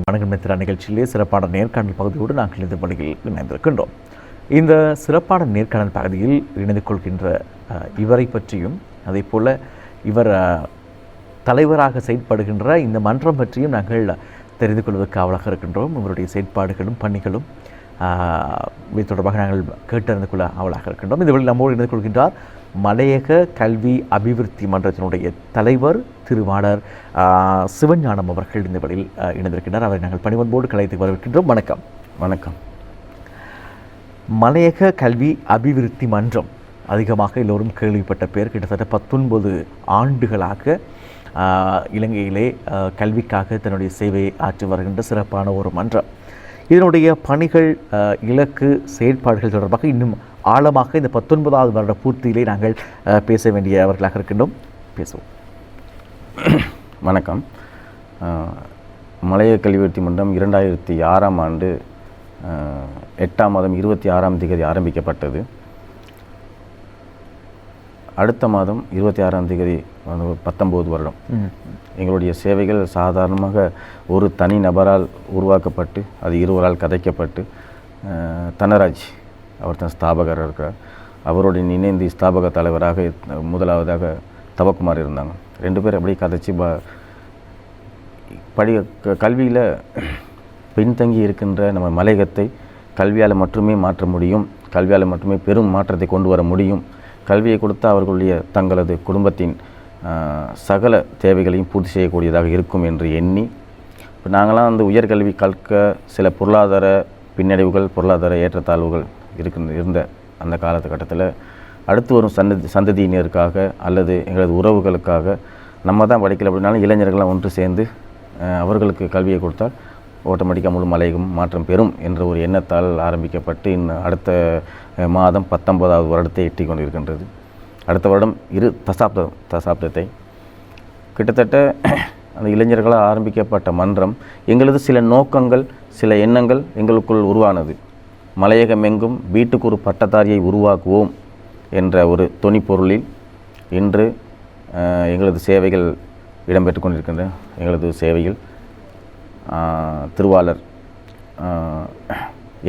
வணக்கம் மித்திரா நிகழ்ச்சியிலே சிறப்பான நேர்காணல் பகுதியோடு நாங்கள் இந்த பணியில் இணைந்திருக்கின்றோம். இந்த சிறப்பான நேர்காணல் பகுதியில் இணைந்து கொள்கின்ற இவரை பற்றியும் அதே போல் இவர் தலைவராக செயல்படுகின்ற இந்த மன்றம் பற்றியும் நாங்கள் தெரிந்து கொள்வதற்கு ஆவலாக இருக்கின்றோம். இவருடைய செயற்பாடுகளும் பணிகளும் இது தொடர்பாக நாங்கள் கேட்டறிந்து கொள்ள ஆவலாக இருக்கின்றோம். இந்த வழியில் நம்மோடு இணைந்து கொள்கின்றார் மலையக கல்வி அபிவிருத்தி மன்றத்தினுடைய தலைவர் திருவாளர் சிவஞானம் அவர்கள் இந்த வழியில் இணைந்திருக்கின்றார். அவரை நாங்கள் பணிவன்போடு கலைத்து வரவேற்கின்றோம். வணக்கம். வணக்கம். மலையக கல்வி அபிவிருத்தி மன்றம் அதிகமாக எல்லோரும் கேள்விப்பட்ட பேர். கிட்டத்தட்ட 19 ஆண்டுகளாக இலங்கையிலே கல்விக்காக தன்னுடைய சேவையை ஆற்றி வருகின்ற சிறப்பான ஒரு மன்றம். இதனுடைய பணிகள், இலக்கு, செயற்பாடுகள் தொடர்பாக இன்னும் ஆழமாக இந்த 19வது வருட பூர்த்தியிலே நாங்கள் பேச வேண்டியவர்களாக இருக்கின்றோம். பேசுவோம். வணக்கம். மலையக கல்வி அபிவிருத்தி மன்றம் 2006ஆம் ஆண்டு 8ஆம் மாதம் 26ஆம் தேதி ஆரம்பிக்கப்பட்டது. அடுத்த மாதம் 26ஆம் தேதி 19 வருடம். எங்களுடைய சேவைகள் சாதாரணமாக ஒரு தனி நபரால் உருவாக்கப்பட்டு அது இருவரால் கதைக்கப்பட்டு தனராஜ் அவர் தான் ஸ்தாபகர் இருக்கிறார். அவருடன் இணைந்து ஸ்தாபக தலைவராக முதலாவதாக தவக்குமார் இருந்தாங்க. 2 பேர் அப்படியே கதைச்சி கல்வியில் பின்தங்கி இருக்கின்ற நம்ம மலையகத்தை கல்வியால் மட்டுமே மாற்ற முடியும், கல்வியால் மட்டுமே பெரும் மாற்றத்தை கொண்டு வர முடியும். கல்வியை கொடுத்தா அவர்களுடைய தங்களது குடும்பத்தின் சகல தேவைகளையும் பூர்த்தி செய்யக்கூடியதாக இருக்கும் என்று எண்ணி இப்போ நாங்களாம் வந்து உயர்கல்வி கற்க சில பொருளாதார பின்னடைவுகள், பொருளாதார ஏற்றத்தாழ்வுகள் இருந்த அந்த காலகட்டத்தில் அடுத்து வரும் சந்ததியினருக்காக அல்லது எங்களது உறவுகளுக்காக நம்ம தான் படிக்கல அப்படின்னாலும் இளைஞர்கள்லாம் ஒன்று சேர்ந்து அவர்களுக்கு கல்வியை கொடுத்தால் ஆட்டோமேட்டிக்காக முழு மலையகம் மாற்றம் பெறும் என்ற ஒரு எண்ணத்தால் ஆரம்பிக்கப்பட்டு இன்னும் அடுத்த மாதம் 19வது வருடத்தை எட்டி கொண்டிருக்கின்றது. அடுத்த வருடம் 2 தசாப்தத்தை கிட்டத்தட்ட அந்த இளைஞர்களால் ஆரம்பிக்கப்பட்ட மன்றம் எங்களது சில நோக்கங்கள், சில எண்ணங்கள் எங்களுக்குள் உருவானது. மலையகம் எங்கும் வீட்டுக்கு ஒரு பட்டதாரியை உருவாக்குவோம் என்ற ஒரு தொனிப்பொருளில் இன்று எங்களது சேவைகள் இடம்பெற்று கொண்டிருக்கின்றன. எங்களது சேவையில் திருவாளர்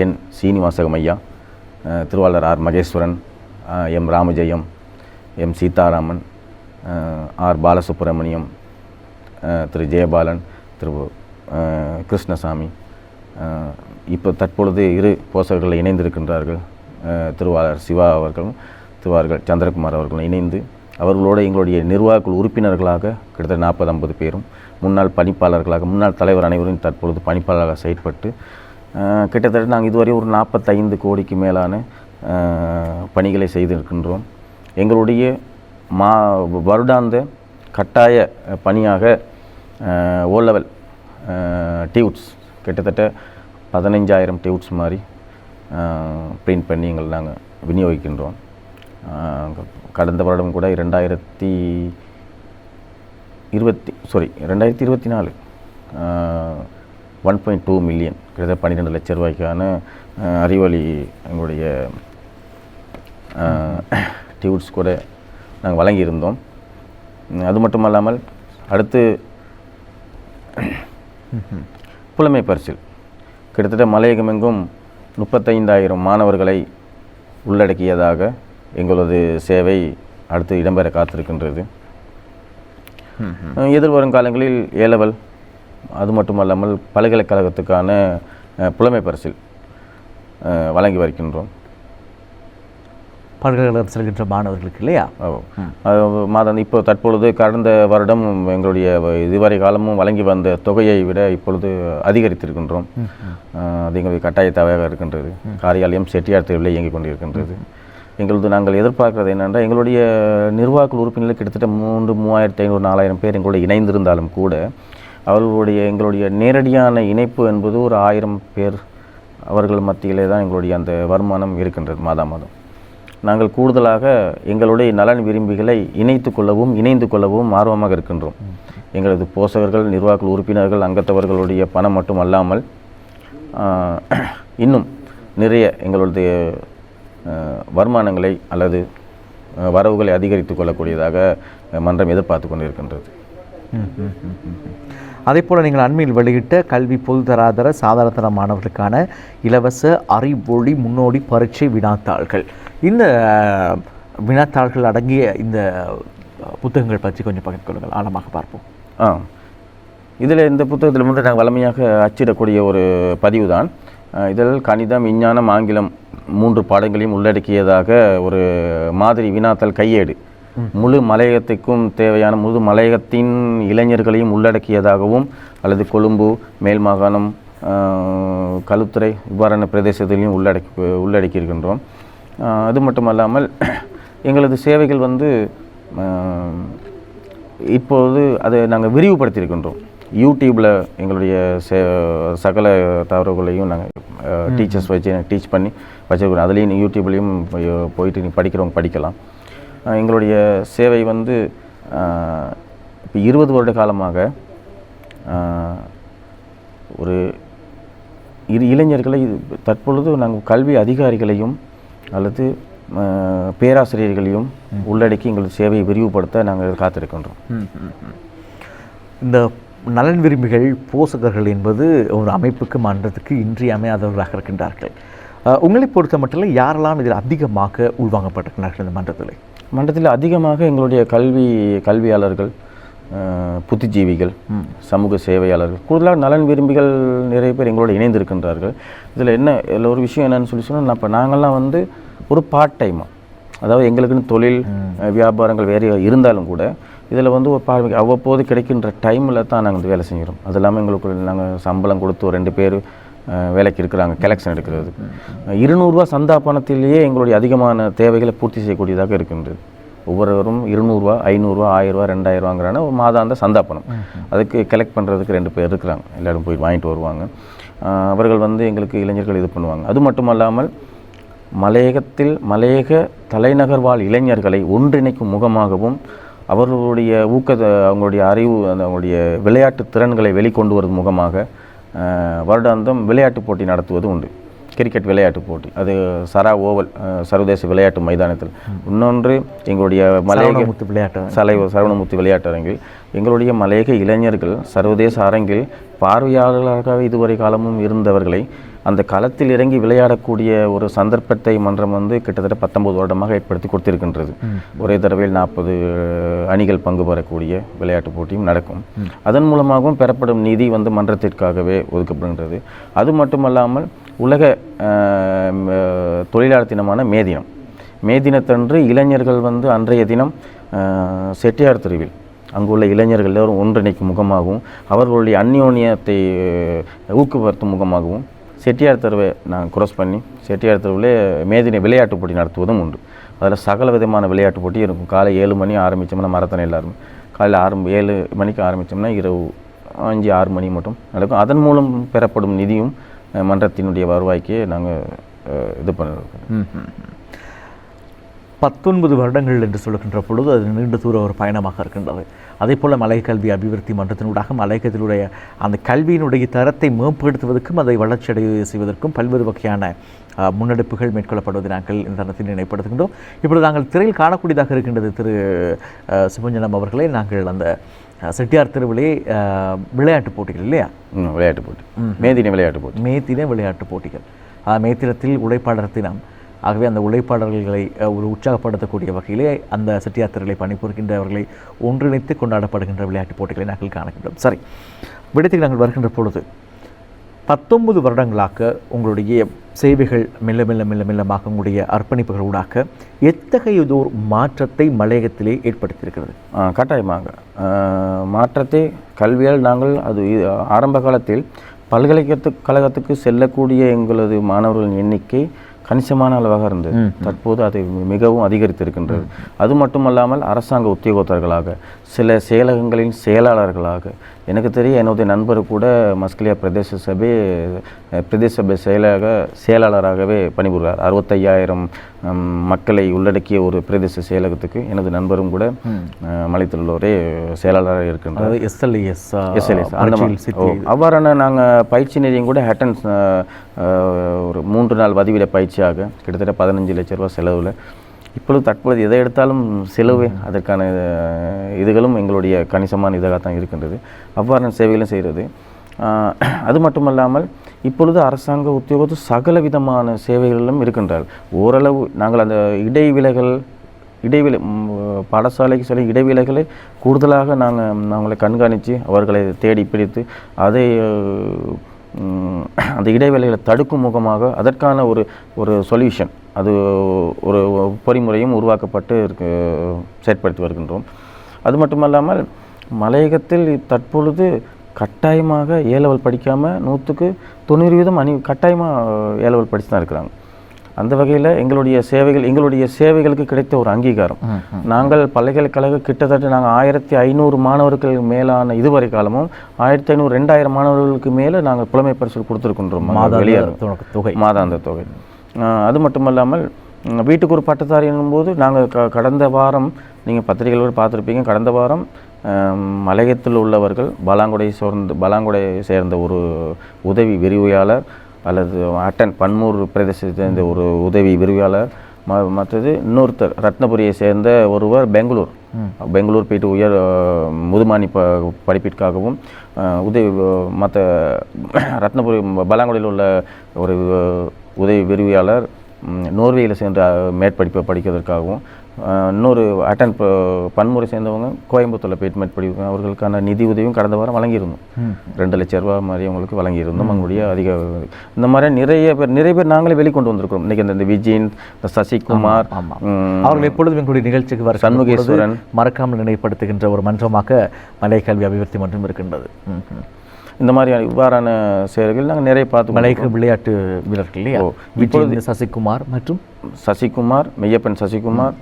என் சீனிவாசகம் ஐயா, திருவாளர் R Maheswaran, M Ramajayam, M Seetharaman, R Balasubramaniam, Thiru Jayabalan, Thiru Krishnasamy, இப்போ தற்பொழுது 2 போசகர்கள் இணைந்திருக்கின்றார்கள். திருவாளர் சிவா அவர்களும் திருவாளர் சந்திரகுமார் அவர்களும் இணைந்து அவர்களோடு எங்களுடைய நிர்வாக உறுப்பினர்களாக கிட்டத்தட்ட 40-50 பேரும், முன்னாள் பணிப்பாளர்களாக, முன்னாள் தலைவர் அனைவரும் தற்பொழுது பணிப்பாளராக செயற்பட்டு கிட்டத்தட்ட நாங்கள் இதுவரை ஒரு 45 கோடிக்கு மேலான பணிகளை செய்திருக்கின்றோம். எங்களுடைய வருடாந்த கட்டாய பணியாக ஓ லெவல் டியூட்ஸ் கிட்டத்தட்ட 15,000 டியூட்ஸ் மாதிரி பிரிண்ட் பண்ணி நாங்கள் விநியோகிக்கின்றோம். கடந்த வருடம் கூட 2024 1.2 மில்லியன் கிட்டத்தட்ட 12 லட்சம் ரூபாய்க்கான அறிவொளி எங்களுடைய டியூட்ஸ் கூட நாங்கள் வழங்கியிருந்தோம். அது மட்டும் அல்லாமல் அடுத்து புலமை பரிசில் கிட்டத்தட்ட மலையகமெங்கும் 35,000 மாணவர்களை உள்ளடக்கியதாக எங்களது சேவை அடுத்து இடம்பெற காத்திருக்கின்றது. எதிர்வரும் காலங்களில் A லெவல், அது மட்டுமல்லாமல் பல்கலைக்கழகத்துக்கான புலமை பரிசில் வழங்கி வருகின்றோம். பல்கலைக்கழகம் செல்கின்ற மாணவர்களுக்கு இல்லையா? மாதம் இப்போ தற்பொழுது கடந்த வருடம் எங்களுடைய இதுவரை காலமும் வழங்கி வந்த தொகையை விட இப்பொழுது அதிகரித்திருக்கின்றோம். அது எங்களுடைய கட்டாய தேவையாக இருக்கின்றது. காரியாலயம் செட்டியார் தெருவில் இயங்கிக் கொண்டிருக்கின்றது. எங்களது நாங்கள் எதிர்பார்க்கிறது என்னென்றால் எங்களுடைய நிர்வாக உறுப்பினர்கள் கிட்டத்தட்ட 3,500 4,000 பேர் எங்களோட இணைந்திருந்தாலும் கூட எங்களுடைய நேரடியான இணைப்பு என்பது ஒரு 1000 பேர் அவர்கள் மத்தியிலே தான் எங்களுடைய அந்த வருமானம் இருக்கின்றது. மாதம் நாங்கள் கூடுதலாக எங்களுடைய நலன் விரும்பிகளை இணைந்து கொள்ளவும் ஆர்வமாக இருக்கின்றோம். எங்களது போசகர்கள், நிர்வாக உறுப்பினர்கள், அங்கத்தவர்களுடைய பணம் மட்டும் அல்லாமல் இன்னும் நிறைய எங்களுடைய வருமானங்களை அல்லது வரவுகளை அதிகரித்து கொள்ளக்கூடியதாக மன்றம் எதிர்பார்த்து கொண்டிருக்கின்றது. அதேபோல் நீங்கள் அண்மையில் வெளியிட்ட கல்வி பொதுதராதர சாதாரண மாணவர்களுக்கான இலவச அறிவொளி முன்னோடி பரீட்சை வினாத்தாள்கள், இந்த வினாத்தாள்கள் அடங்கிய இந்த புத்தகங்கள் பற்றி கொஞ்சம் பகிர்ந்து கொள்ளுங்கள், ஆழமாக பார்ப்போம். இதில் இந்த புத்தகத்தில் வந்து நாங்கள் வழமையாக அச்சிடக்கூடிய ஒரு பதிவு தான். இதில் கணிதம், விஞ்ஞானம், ஆங்கிலம் 3 பாடங்களையும் உள்ளடக்கியதாக ஒரு மாதிரி வினாத்தாள் கையேடு, முழு மலையகத்துக்கும் தேவையான முழு மலையகத்தின் இளைஞர்களையும் உள்ளடக்கியதாகவும், அல்லது கொழும்பு, மேல் மாகாணம், களுத்துறை இவ்வாறான பிரதேசத்திலையும் உள்ளடக்கியிருக்கின்றோம். அது மட்டுமல்லாமல் எங்களது சேவைகள் வந்து இப்போது அதை நாங்கள் விரிவுபடுத்தியிருக்கின்றோம். யூடியூப்பில் எங்களுடைய சகல தவறுகளையும் நாங்கள் டீச்சர்ஸ் வச்சு டீச் பண்ணி வச்சுருக்கோம். அதுலேயும் யூடியூப்லேயும் போயிட்டு நீ படிக்கிறவங்க படிக்கலாம். எங்களுடைய சேவை வந்து இப்போ 20 வருட காலமாக ஒரு இளைஞர்களை தற்பொழுது நாங்கள் கல்வி அதிகாரிகளையும் அல்லது பேராசிரியர்களையும் உள்ளடக்கி எங்களது சேவையை விரிவுபடுத்த நாங்கள் காத்திருக்கின்றோம். இந்த நலன் விரும்பிகள், போசகர்கள் என்பது ஒரு அமைப்புக்கு மன்றத்துக்கு இன்றியமையாதவர்களாக இருக்கின்றார்கள். உங்களை பொறுத்த மட்டும் யாரெல்லாம் இதில் அதிகமாக உள்வாங்கப்பட்டிருக்கிறார்கள்? இந்த மன்றத்தில் அதிகமாக எங்களுடைய கல்வியாளர்கள், புத்திஜீவிகள், சமூக சேவையாளர்கள், கூடுதலாக நலன் விரும்பிகள் நிறைய பேர் எங்களோடு இணைந்திருக்கின்றார்கள். இதில் ஒரு விஷயம் என்னென்னு சொன்னால், இப்போ நாங்கள்லாம் வந்து ஒரு பார்ட் டைமாக, அதாவது எங்களுக்குன்னு தொழில் வியாபாரங்கள் வேறு இருந்தாலும் கூட இதில் வந்து ஒரு அவ்வப்போது கிடைக்கின்ற டைமில் தான் நாங்கள் வந்து வேலை செஞ்சுக்கிறோம். அது இல்லாமல் எங்களுக்கு நாங்கள் சம்பளம் கொடுத்து ஒரு 2 பேர் வேலைக்கு இருக்கிறாங்க கலெக்ஷன் எடுக்கிறது. 200 ரூபா சந்தா பணத்திலேயே எங்களுடைய அதிகமான தேவைகளை பூர்த்தி செய்யக்கூடியதாக இருக்கின்றது. ஒவ்வொருவரும் 200 ரூபா, 500 ரூபா, 1000 ரூபா, 2000 ரூபாங்கிறான ஒரு மாதாந்த சந்தா பணம். அதுக்கு கலெக்ட் பண்ணுறதுக்கு 2 பேர் இருக்கிறாங்க. எல்லோரும் போய் வாங்கிட்டு வருவாங்க. அவர்கள் வந்து எங்களுக்கு இளைஞர்கள் இது பண்ணுவாங்க. அது மட்டுமல்லாமல் மலையக தலைநகர் வாழ் இளைஞர்களை ஒன்றிணைக்கும் முகமாகவும், அவர்களுடைய அவங்களுடைய அறிவு, அவங்களுடைய விளையாட்டு திறன்களை வெளிக்கொண்டு வரும் முகமாக வருடாந்தம் விளையாட்டு போட்டி நடத்துவது உண்டு. கிரிக்கெட் விளையாட்டு போட்டி, அது சரா ஓவல் சர்வதேச விளையாட்டு மைதானத்தில். இன்னொன்று எங்களுடைய சரவணமுத்து விளையாட்டு அரங்கில் எங்களுடைய மலையக இளைஞர்கள் சர்வதேச அரங்கில் பார்வையாளர்களாக இதுவரை காலமும் இருந்தவர்களை அந்த களத்தில் இறங்கி விளையாடக்கூடிய ஒரு சந்தர்ப்பத்தை மன்றம் வந்து கிட்டத்தட்ட 19 வருடமாக ஏற்படுத்தி கொடுத்திருக்கின்றது. ஒரே தடவையில் 40 அணிகள் பங்கு பெறக்கூடிய விளையாட்டு போட்டியும் நடக்கும். அதன் மூலமாகவும் பெறப்படும் நிதி வந்து மன்றத்திற்காகவே ஒதுக்கப்படுகின்றது. அது மட்டுமல்லாமல் உலக தொழிலாளர் தினமான மே தினத்தன்று இளைஞர்கள் வந்து அன்றைய தினம் செட்டியார் தெருவில் அங்குள்ள இளைஞர்கள் எல்லோரும் ஒன்றிணைக்கும் முகமாகவும், அவர்களுடைய அந்யோன்யத்தை ஊக்குவிக்கும் முகமாகவும் செட்டியார் தெருவை நான் க்ராஸ் பண்ணி செட்டியார் தெருவில் மேதினை விளையாட்டு போட்டி நடத்துவதும் உண்டு. அதில் சகல விதமான விளையாட்டு போட்டி இருக்கும். காலை 7 மணி ஆரம்பித்தோம்னா மரத்தனை எல்லாரும் காலையில் 7 மணிக்கு ஆரம்பித்தோம்னா இரவு 5-6 மணி மட்டும் நடக்கும். அதன் மூலம் பெறப்படும் நிதியும் மன்றத்தினுடைய வருவாய்க்கு நாங்கள் இது பண்ணிருக்கோம். 19 வருடங்கள் என்று சொல்லுகின்ற பொழுது அது நீண்ட தூர ஒரு பயணமாக இருக்கின்றது. அதே போல் மலை கல்வி அபிவிருத்தி மன்றத்தினூடாக மலையகத்தினுடைய அந்த கல்வியினுடைய தரத்தை மேம்படுத்துவதற்கும் அதை வளர்ச்சியடைய செய்வதற்கும் பல்வேறு வகையான முன்னெடுப்புகள் மேற்கொள்ளப்படுவதை நாங்கள் இந்த தருணத்தில் நினைப்படுத்துகின்றோம். இப்பொழுது நாங்கள் திரையில் காணக்கூடியதாக இருக்கின்றது திரு சிவஞ்சனம் அவர்களே, நாங்கள் அந்த செட்டியார் தெருவிலே விளையாட்டு போட்டிகள் இல்லையா? விளையாட்டு போட்டி, மேதின விளையாட்டு போட்டிகள். மே தினத்தில் உழைப்பாளர் தினம். ஆகவே அந்த உழைப்பாளர்களை ஒரு உற்சாகப்படுத்தக்கூடிய வகையிலே அந்த செட்டியார் தெருவிலே பணிபுரிகின்றவர்களை ஒன்றிணைத்து கொண்டாடப்படுகின்ற விளையாட்டுப் போட்டிகளை நாங்கள் காணுகின்றோம். சரி, விடயத்துக்கு நாங்கள் வருகின்ற பொழுது 19 வருடங்களாக உங்களுடைய சேவைகள் மெல்லமாக உங்களுடைய அர்ப்பணிப்புகளூடாக எத்தகையதோர் மாற்றத்தை மலையகத்திலே ஏற்படுத்தியிருக்கிறது? கட்டாயமாக மாற்றத்தை கல்வியால் நாங்கள் அது ஆரம்ப காலத்தில் பல்கலைக்கழகத்துக்கு செல்லக்கூடிய எங்களது மாணவர்களின் எண்ணிக்கை கணிசமான அளவாக இருந்தது. தற்போது அது மிகவும் அதிகரித்திருக்கின்றது. அது மட்டுமல்லாமல் அரசாங்க உத்தியோகத்தர்களாக, சில செயலகங்களின் செயலாளர்களாக, எனக்கு தெரிய என்னுடைய நண்பர் கூட மஸ்கலியா பிரதேச சபை செயலாளராகவே பணிபுரிகிறார். 65,000 மக்களை உள்ளடக்கிய ஒரு பிரதேச செயலகத்துக்கு எனது நண்பரும் கூட மலைத்தொழிலோரே செயலாளராக இருக்கின்றார். அவ்வாறான நாங்கள் பயிற்சி நிதியம் கூட ஒரு 3 நாள் வதிவிட பயிற்சியாக கிட்டத்தட்ட 15 லட்ச ரூபா செலவில் இப்பொழுது தற்பொழுது எதை எடுத்தாலும் செலவே அதற்கான இதுகளும் எங்களுடைய கணிசமான இதாக தான் இருக்கின்றது. அவ்வாறான சேவைகளும் செய்கிறது. அது மட்டுமல்லாமல் இப்பொழுது அரசாங்க உத்தியோகத்து சகல விதமான சேவைகளிலும் இருக்கின்றார்கள். ஓரளவு நாங்கள் அந்த இடைவேளை பாடசாலைக்கு சில இடைவேளைகளை கூடுதலாக நாங்களை கண்காணித்து அவர்களை தேடி பிடித்து அதை அந்த இடைவேளைகளை தடுக்கும் முகமாக அதற்கான ஒரு சொல்யூஷன், அது ஒரு பொறிமுறையும் உருவாக்கப்பட்டு செயற்படுத்தி வருகின்றோம். அது மட்டுமல்லாமல் மலையகத்தில் தற்பொழுது கட்டாயமாக ஏலவல் படிக்காமல் 100% கட்டாயமாக ஏலவல் படித்து தான் இருக்கிறாங்க. அந்த வகையில் எங்களுடைய சேவைகளுக்கு கிடைத்த ஒரு அங்கீகாரம். நாங்கள் பல்கலைக்கழக கிட்டத்தட்ட நாங்கள் 1500 மாணவர்கள் மேலான இதுவரை காலமும் 1500-2000 மாணவர்களுக்கு மேலே நாங்கள் புலமை பரிசு கொடுத்துருக்கின்றோம் மாதாந்த தொகை. அது மட்டுமல்லாமல் வீட்டுக்கு ஒரு பட்டதாரி என்னும்போது நாங்கள் கடந்த வாரம் நீங்கள் பத்திரிகைகளோடு பார்த்துருப்பீங்க, கடந்த வாரம் மலையகத்தில் உள்ளவர்கள் பலாங்குடையை சேர்ந்த ஒரு உதவி விரிவுரையாளர் அல்லது பன்மூர் பிரதேசத்தை சேர்ந்த ஒரு உதவி விரிவுரையாளர், மற்றது இன்னொருத்தர் ரத்னபுரியை சேர்ந்த ஒருவர் பெங்களூர் போயிட்டு உயர் முதுமானி படிப்பிற்காகவும் மற்ற ரத்னபுரி பலாங்குடையில் உள்ள ஒரு உதவி விரிவுரையாளர் நோர்வேயில் சேர்ந்த மேற்படிப்பை படிக்கிறதுக்காகவும், இன்னொரு பன்முறை சேர்ந்தவங்க கோயம்புத்தூரில் போயிட்டு மேற்படிப்பு அவர்களுக்கான நிதி உதவியும் கடந்த வாரம் வழங்கியிருந்தோம். 2 லட்ச ரூபா மாதிரி அவங்களுக்கு வழங்கியிருந்தோம். அவங்களுடைய அதிக இந்த மாதிரி நிறைய பேர் நாங்களே வெளிக்கொண்டு வந்திருக்கிறோம். இன்றைக்கி இந்த விஜயன், சசிகுமார், அவர்கள் எப்பொழுதும் எங்களுடைய நிகழ்ச்சிக்கு வர சண்முகேஸ்வரன் மறக்காமல் நினைவுபடுத்துகின்ற ஒரு மன்றமாக மலை கல்வி அபிவிருத்தி மன்றம் இருக்கின்றது. இந்த மாதிரி இவ்வாறான செயல்கள் நாங்கள் நிறைய பார்த்து மலையக விளையாட்டு வீரர்கள் இல்லையா? இப்பொழுது சசிகுமார், மெய்யப்பன் சசிகுமார்,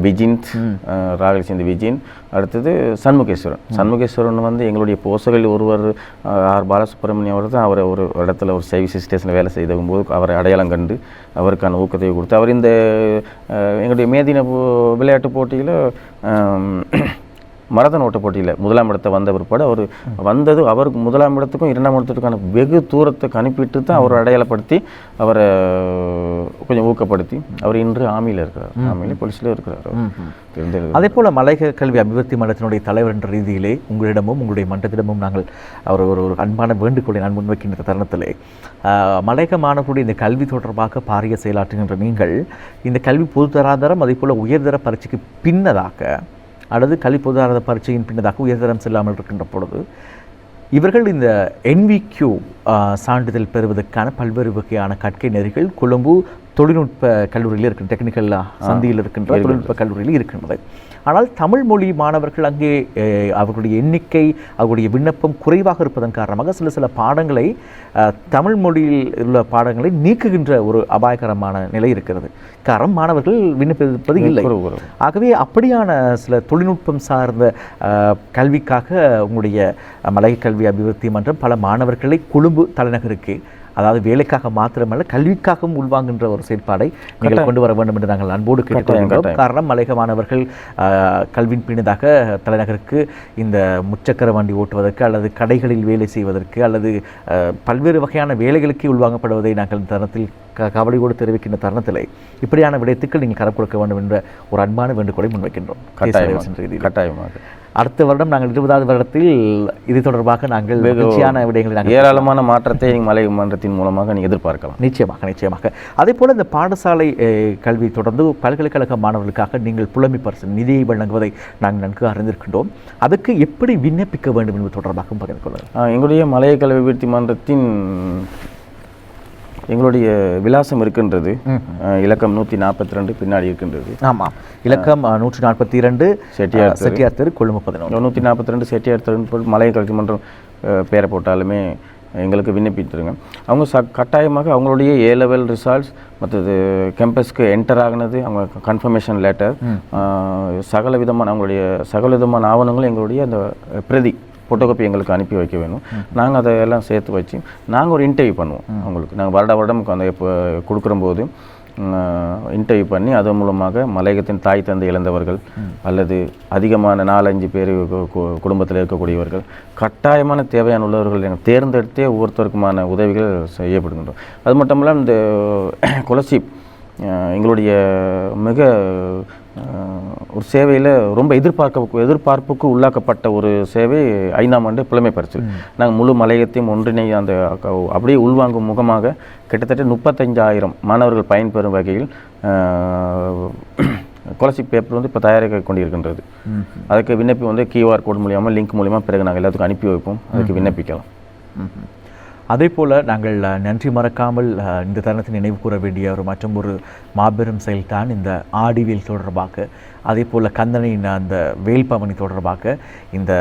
விஜிந்த், ராகலை சேர்ந்த விஜின், அடுத்தது சண்முகேஸ்வரன் வந்து எங்களுடைய போசகளில் ஒருவர் ஆர் பாலசுப்ரமணியம் அவர் தான். அவரை ஒரு இடத்துல ஒரு சர்வீஸ் ஸ்டேஷனில் வேலை செய்தும் போது அவரை அடையாளம் கண்டு அவருக்கான ஊக்கத்தை கொடுத்து அவர் இந்த எங்களுடைய மேதின விளையாட்டு போட்டியில் மரதன் ஓட்ட போட்டியில் 1ஆம் இடத்தை வந்த பிற்பாடு அவர் வந்தது அவருக்கு 1ஆம் இடத்துக்கும் 2ஆம் இடத்துக்கான வெகு தூரத்துக்கு அனுப்பிட்டு தான் அவர் அடையாளப்படுத்தி அவரை கொஞ்சம் ஊக்கப்படுத்தி அவர் இன்று ஆர்மியில் இருக்கிறார், ஆர்மியில் போலீஸில் இருக்கிறார். அதே போல் மலையக கல்வி அபிவிருத்தி மன்றத்தினுடைய தலைவர் என்ற ரீதியிலே உங்களிடமும் உங்களுடைய மன்றத்திடமும் நாங்கள் ஒரு அன்பான வேண்டுகோளை நான் முன்வைக்கின்ற தருணத்திலே மலையக மாணவர்களுடைய இந்த கல்வி தொடர்பாக பாரிய செயலாற்றுகின்ற நீங்கள் இந்த கல்வி பொதுத்தராதரம் அதே போல் உயர்தர பரீட்சைக்கு பின்னதாக அல்லது கல்வி பொதுத்தராதர பரீட்சையின் பின்னதாக உயர்தரம் செல்லாமல் இருக்கின்ற பொழுது இவர்கள் இந்த NVQ சான்றிதழ் பெறுவதற்கான பல்வேறு வகையான கற்கை நெறிகள் கொழும்பு தொழில்நுட்ப கல்லூரியில் இருக்கின்ற டெக்னிக்கல் சந்தியில் இருக்கின்ற தொழில்நுட்ப கல்லூரியில் இருக்கின்றது. ஆனால் தமிழ் மொழி மாணவர்கள் அங்கே அவர்களுடைய எண்ணிக்கை அவர்களுடைய விண்ணப்பம் குறைவாக இருப்பதன் காரணமாக சில பாடங்களை தமிழ் மொழியில் உள்ள பாடங்களை நீக்குகின்ற ஒரு அபாயகரமான நிலை இருக்கிறது. காரணம் மாணவர்கள் விண்ணப்பிப்பது இல்லை. ஆகவே அப்படியான சில தொழில்நுட்பம் சார்ந்த கல்விக்காக உங்களுடைய மலையக கல்வி அபிவிருத்தி மன்றம் பல மாணவர்களை கொழும்பு தலைநகருக்கு அதாவது வேலைக்காக மாத்திரமல்ல கல்விக்காகவும் உள்வாங்குகின்ற ஒரு செயல்பாடை நீங்கள் கொண்டு வர வேண்டும் என்று நாங்கள் அன்போடு கேட்டுக்கொள்கிறோம். காரணம் மலையக மாணவர்கள் கல்வியின் பின்னதாக தலைநகருக்கு இந்த முச்சக்கர வண்டி ஓட்டுவதற்கு அல்லது கடைகளில் வேலை செய்வதற்கு அல்லது பல்வேறு வகையான வேலைகளுக்கு உள்வாங்கப்படுவதை நாங்கள் தருணத்தில் கவலையோடு தெரிவிக்கின்ற தருணத்திலே இப்படியான விடயத்துக்கள் நீங்கள் கரம் கொடுக்க வேண்டும் என்ற ஒரு அன்பான வேண்டுகோளை முன்வைக்கின்றோம். கட்டாயமாக அடுத்த வருடம் நாங்கள் 20வது வருடத்தில் இது தொடர்பாக நாங்கள் மகிழ்ச்சியான விடயங்களை ஏராளமான மாற்றத்தை மலையக மன்றத்தின் மூலமாக நீங்கள் எதிர்பார்க்கலாம். நிச்சயமாக. அதே போல் இந்த பாடசாலை கல்வி தொடர்ந்து பல்கலைக்கழக மாணவர்களுக்காக நீங்கள் புலமை பரிசு நிதியை வழங்குவதை நாங்கள் நன்கு அறிந்திருக்கின்றோம். அதுக்கு எப்படி விண்ணப்பிக்க வேண்டும் என்பது தொடர்பாக பகிர்ந்து கொள்ளலாம். எங்களுடைய மலையக கல்வி அபிவிருத்தி மன்றத்தின் எங்களுடைய விலாசம் இருக்கின்றது. இலக்கம் 142 பின்னாடி இருக்கின்றது. ஆமாம், இலக்கம் 142 செட்டியார் தெரு கொழும்பு 11. 142 செட்டியார் தெரு மலையக கல்வி மன்றம் பேரை போட்டாலுமே எங்களுக்கு விண்ணப்பித்துருங்க. அவங்க கட்டாயமாக அவங்களுடைய A-level ரிசல்ட்ஸ் மற்றது கேம்பஸ்க்கு என்டர் ஆகினது, அவங்க கன்ஃபர்மேஷன் லெட்டர், சகல விதமான ஆவணங்களும் எங்களுடைய அந்த பிரதி ஃபோட்டோகாப்பி எங்களுக்கு அனுப்பி வைக்க வேணும். நாங்கள் அதையெல்லாம் சேர்த்து வச்சு நாங்கள் ஒரு இன்டர்வியூ பண்ணுவோம். அவங்களுக்கு நாங்கள் வருடம் அந்த கொடுக்குறம்போது இன்டர்வியூ பண்ணி அதன் மூலமாக மலையகத்தின் தாய் தந்தை இழந்தவர்கள் அல்லது அதிகமான 4-5 பேர் குடும்பத்தில் இருக்கக்கூடியவர்கள் கட்டாயமான தேவையான உள்ளவர்கள் தேர்ந்தெடுத்தே ஒவ்வொருத்தருக்குமான உதவிகள் செய்யப்படுகின்றோம். அது மட்டும் இல்லாமல் இந்த ஸ்காலர்ஷிப் எங்களுடைய மிக ஒரு சேவையில் ரொம்ப எதிர்பார்ப்புக்கு உள்ளாக்கப்பட்ட ஒரு சேவை 5ஆம் ஆண்டு புலமை பரிசில். நாங்கள் முழு மலையத்தையும் ஒன்றிணை அந்த அப்படியே உள்வாங்கும் முகமாக கிட்டத்தட்ட 35,000 மாணவர்கள் பயன்பெறும் வகையில் ஸ்காலர்ஷிப் பேப்பர் வந்து இப்போ தயாரிக்க கொண்டிருக்கின்றது. அதுக்கு விண்ணப்பி வந்து QR கோட் மூலியமாக லிங்க் மூலியமாக பிறகு நாங்கள் எல்லாத்துக்கும் அனுப்பி வைப்போம். அதுக்கு விண்ணப்பிக்கலாம். அதே போல் நாங்கள் நன்றி மறக்காமல் இந்த தருணத்தை நினைவு கூற வேண்டிய மற்றும் ஒரு மாபெரும் செயல்தான் இந்த ஆடிவேல் தொடர்பாக, அதே போல் கந்தனின் அந்த வேல்பவனி தொடர்பாக இந்த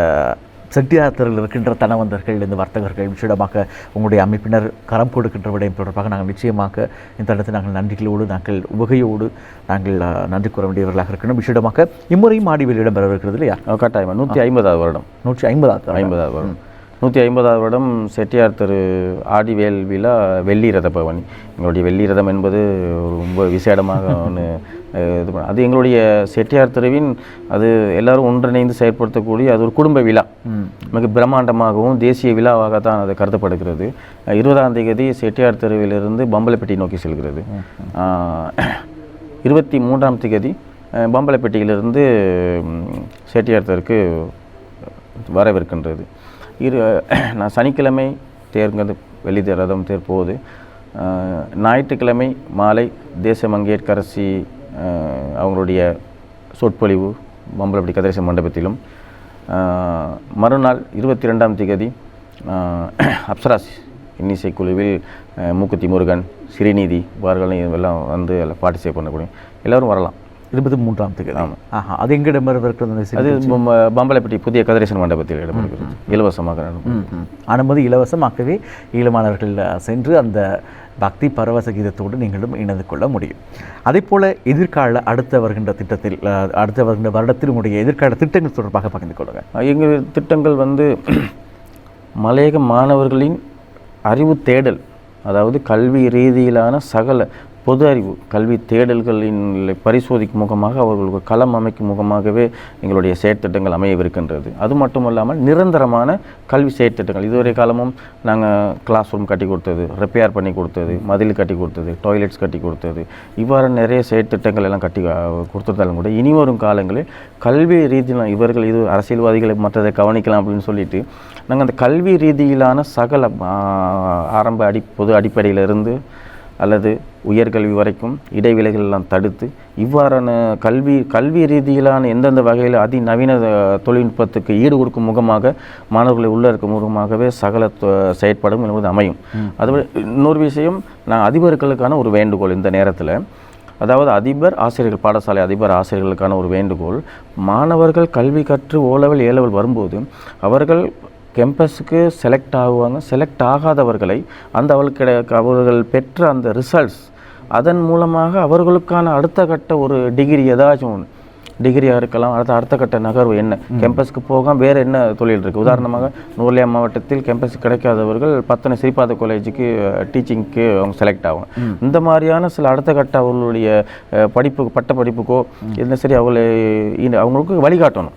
செட்டியார் தெருவில் இருக்கின்ற தனவந்தர்கள், இந்த வர்த்தகர்கள் விஷயமாக உங்களுடைய அமைப்பினர் கரம் கொடுக்கின்ற விடயம் தொடர்பாக நாங்கள் நிச்சயமாக இந்த தருணத்தை நாங்கள் நன்றிகளோடு நாங்கள் உவகையோடு நாங்கள் நன்றி கூற வேண்டியவர்களாக இருக்கணும். விஷயமாக இம்முறையும் ஆடிவேல் இடம்பெற இருக்கிறது இல்லையா? கட்டாயமாக 150வது வருடம். 150வது வருடம் 150வது வருடம் செட்டியார் தெரு ஆடிவேல் விழா வெள்ளி ரத பவனி. எங்களுடைய வெள்ளி ரதம் என்பது ரொம்ப விசேடமாக ஒன்று இது பண்ண, அது எங்களுடைய செட்டியார் தெருவின் அது எல்லாரும் ஒன்றிணைந்து செயற்படுத்தக்கூடிய அது ஒரு குடும்ப விழா. மிக பிரம்மாண்டமாகவும் தேசிய விழாவாக தான் அது கருதப்படுகிறது. 20ஆம் தேதி செட்டியார் தெருவிலிருந்து பம்பலப்பட்டி நோக்கி செல்கிறது. 23ஆம் தேதி பம்பலப்பட்டியிலிருந்து செட்டியார் தெருக்கு வரவிருக்கின்றது. நான் சனிக்கிழமை தேர்ந்து வெள்ளி ரதம் தேர் போகுது. ஞாயிற்றுக்கிழமை மாலை தேச மங்கேற்கரசி அவங்களுடைய சொற்பொழிவு பம்பலப்பட்டி கதிரேசன் மண்டபத்திலும், மறுநாள் 22ஆம் தேதி அப்சராஸ் இன்னிசை குழுவில் மூக்குத்தி முருகன், ஸ்ரீநிதி இவர்கள் எல்லாம் வந்து பார்ட்டிசிபேட் பண்ணக்கூடிய எல்லோரும் வரலாம். 23ஆம் தேதி. ஆமாம். அது எங்கே இடம்பெறுகிறது? அது பம்பலப்பட்டி புதிய கதிரேசன் மண்டபத்தில் இடம்பெறுகிறது. இலவசமாக அனுமதி இலவசமாகவே ஈழமானவர்கள் சென்று அந்த பக்தி பரவச கீதத்தோடு நீங்களும் இணைந்து கொள்ள முடியும். அதே போல் எதிர்கால அடுத்த வருகின்ற திட்டத்தில் அடுத்த வருகின்ற வருடத்தில் உங்களுடைய எதிர்கால திட்டங்கள் தொடர்பாக பகிர்ந்து கொள்ளுங்கள். எங்கள் திட்டங்கள் வந்து மலையக மாணவர்களின் அறிவு தேடல், அதாவது கல்வி ரீதியிலான சகல பொது அறிவு கல்வி தேடல்களின் பரிசோதிக்கும் முகமாக அவர்களுக்கு களம் அமைக்கும் முகமாகவே எங்களுடைய செயற்திட்டங்கள் அமையவிருக்கின்றது. அது மட்டுமல்லாமல் நிரந்தரமான கல்வி செயற்திட்டங்கள், இதுவரை காலமும் நாங்கள் கிளாஸ் ரூம் கட்டி கொடுத்தது, ரிப்பேர் பண்ணி கொடுத்தது, மதில் கட்டி கொடுத்தது, டாய்லெட்ஸ் கட்டி கொடுத்தது, இவ்வாறு நிறைய செயற்திட்டங்கள் எல்லாம் கட்டி கொடுத்ததாலும் கூட இனி வரும் காலங்களில் கல்வி ரீதியில் இவர்கள் இது அரசியல்வாதிகளை மற்றதை கவனிக்கலாம் அப்படின்னு சொல்லிட்டு நாங்கள் அந்த கல்வி ரீதியிலான சகல ஆரம்ப பொது அடிப்படையிலிருந்து அல்லது உயர்கல்வி வரைக்கும் இடைவெளிகள் எல்லாம் தடுத்து இவ்வாறான கல்வி ரீதியிலான எந்தெந்த வகையில் அதிநவீன தொழில்நுட்பத்துக்கு ஈடு கொடுக்கும் முகமாக மாணவர்களை உள்ள இருக்கும் முகமாகவே சகல செயற்பாடும் என்பது அமையும். அதுபோல் இன்னொரு விஷயம், நான் அதிபர்களுக்கான ஒரு வேண்டுகோள் இந்த நேரத்தில், அதாவது அதிபர் ஆசிரியர்கள், பாடசாலை அதிபர் ஆசிரியர்களுக்கான ஒரு வேண்டுகோள், மாணவர்கள் கல்வி கற்று ஓலெவல் ஏலெவல் வரும்போது அவர்கள் கேம்பஸுக்கு செலக்ட் ஆகுவாங்க. செலக்ட் ஆகாதவர்களை அவர்கள் பெற்ற அந்த ரிசல்ட்ஸ் அதன் மூலமாக அவர்களுக்கான அடுத்த கட்ட ஒரு டிகிரி ஏதாச்சும் ஒன்று டிகிரியாக இருக்கலாம், அடுத்த கட்ட நகர்வு என்ன, கேம்பஸுக்கு போக வேறு என்ன தொழில் இருக்குது. உதாரணமாக நூர்லியா மாவட்டத்தில் கேம்பஸ் கிடைக்காதவர்கள் பத்தனை ஸ்ரீபாத காலேஜுக்கு டீச்சிங்க்கு அவங்க செலக்ட் ஆகும். இந்த மாதிரியான சில அடுத்த கட்ட அவர்களுடைய படிப்புக்கு பட்ட படிப்புக்கோ என்ன சரி அவங்களுக்கு வழிகாட்டணும்.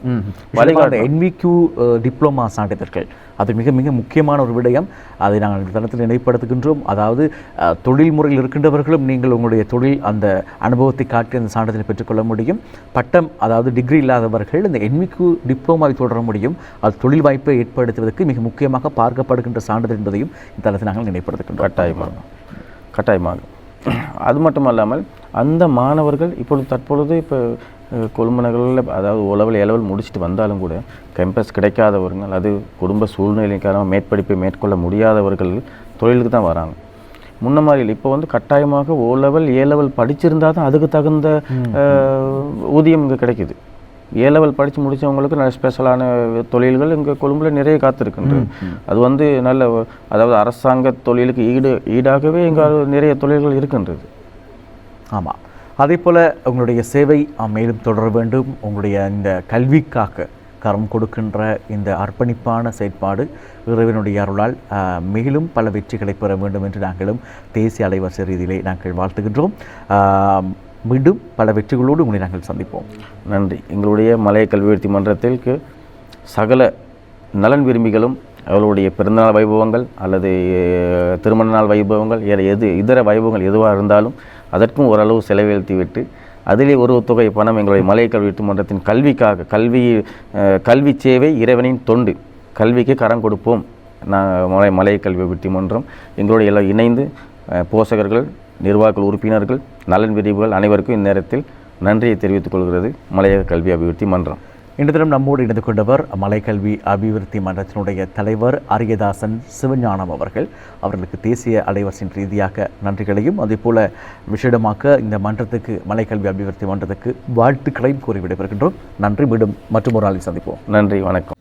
NVQ டிப்ளமா சான்றிதழ்கள் அது மிக மிக முக்கியமான ஒரு விடயம். அதை நாங்கள் இந்த தளத்தில் நினைப்படுத்துகின்றோம். அதாவது தொழில் முறையில் இருக்கின்றவர்களும் நீங்கள் உங்களுடைய தொழில் அந்த அனுபவத்தை காட்டி அந்த சான்றிதழை பெற்றுக்கொள்ள முடியும். பட்டம் அதாவது டிகிரி இல்லாதவர்கள் இந்த NVQ டிப்ளோமாவை தொடர முடியும். அது தொழில் வாய்ப்பை ஏற்படுத்துவதற்கு மிக முக்கியமாக பார்க்கப்படுகின்ற சான்றிதழ் என்பதையும் இந்த தளத்தில் நாங்கள் நினைப்படுத்துகின்றோம். கட்டாயமாக அது மட்டுமல்லாமல் அந்த மாணவர்கள் தற்பொழுது இப்போ கொழும்பு நகரில் அதாவது ஓலெவல் ஏலெவல் முடிச்சுட்டு வந்தாலும் கூட கேம்பஸ் கிடைக்காதவர்கள், அது குடும்ப சூழ்நிலைக்கான மேற்படிப்பை மேற்கொள்ள முடியாதவர்கள் தொழிலுக்கு தான் வராங்க. முன்ன மாதிரி இப்போ கட்டாயமாக ஓலெவல் ஏலெவல் படிச்சிருந்தால் தான் அதுக்கு தகுந்த ஊதியம் இங்கே கிடைக்குது. ஏலெவல் படித்து முடித்தவங்களுக்கு நல்ல ஸ்பெஷலான தொழில்கள் இங்கே கொழும்பில் நிறைய காத்திருக்கின்றது. அது நல்ல அதாவது அரசாங்க தொழிலுக்கு ஈடாகவே இங்கே நிறைய தொழில்கள் இருக்கின்றது. ஆமாம். அதே போல் உங்களுடைய சேவை மேலும் தொடர வேண்டும். உங்களுடைய இந்த கல்விக்காக கரம் கொடுக்கின்ற இந்த அர்ப்பணிப்பான செயற்பாடு இறைவனுடைய அருளால் மேலும் பல வெற்றிகளை பெற வேண்டும் என்று நாங்களும் தேசிய அலைவரிசை ரீதியிலே நாங்கள் வாழ்த்துகின்றோம். மீண்டும் பல வெற்றிகளோடு உங்களை நாங்கள் சந்திப்போம். நன்றி. எங்களுடைய மலைய கல்வி உயர்த்தி மன்றத்திற்கு சகல நலன் விரும்பிகளும் அவர்களுடைய பிறந்தநாள் வைபவங்கள் அல்லது திருமண நாள் வைபவங்கள் இதர வைபவங்கள் எதுவாக இருந்தாலும் அதற்கும் ஓரளவு செலவழித்து விட்டு அதிலே ஒரு தொகை பணம் எங்களுடைய மலை கல்வி விருத்தி மன்றத்தின் கல்விக்காக கல்வி சேவை இறைவனின் தொண்டு, கல்விக்கு கரம் கொடுப்போம். மலை கல்வி விருத்தி மன்றம் எங்களுடைய எல்லாம் இணைந்து போஷகர்கள், நிர்வாக உறுப்பினர்கள், நலன் பிரிவுகள் அனைவருக்கும் இந்நேரத்தில் நன்றியை தெரிவித்துக் கொள்கிறது மலையக கல்வி அபிவிருத்தி மன்றம். இன்று தினம் நம்மோடு இணைந்து கொண்டவர் மலைக்கல்வி அபிவிருத்தி மன்றத்தினுடைய தலைவர் அரியதாசன் சிவஞானம் அவர்கள். அவர்களுக்கு தேசிய அலைவரிசையின் ரீதியாக நன்றிகளையும் அதேபோல விஷேடமாக இந்த மன்றத்துக்கு மலைக்கல்வி அபிவிருத்தி மன்றத்துக்கு வாழ்த்துக்களையும் கூறி விடைபெறுகின்றோம். நன்றி. மீண்டும் மற்றும் ஒரு நாளில் சந்திப்போம். நன்றி, வணக்கம்.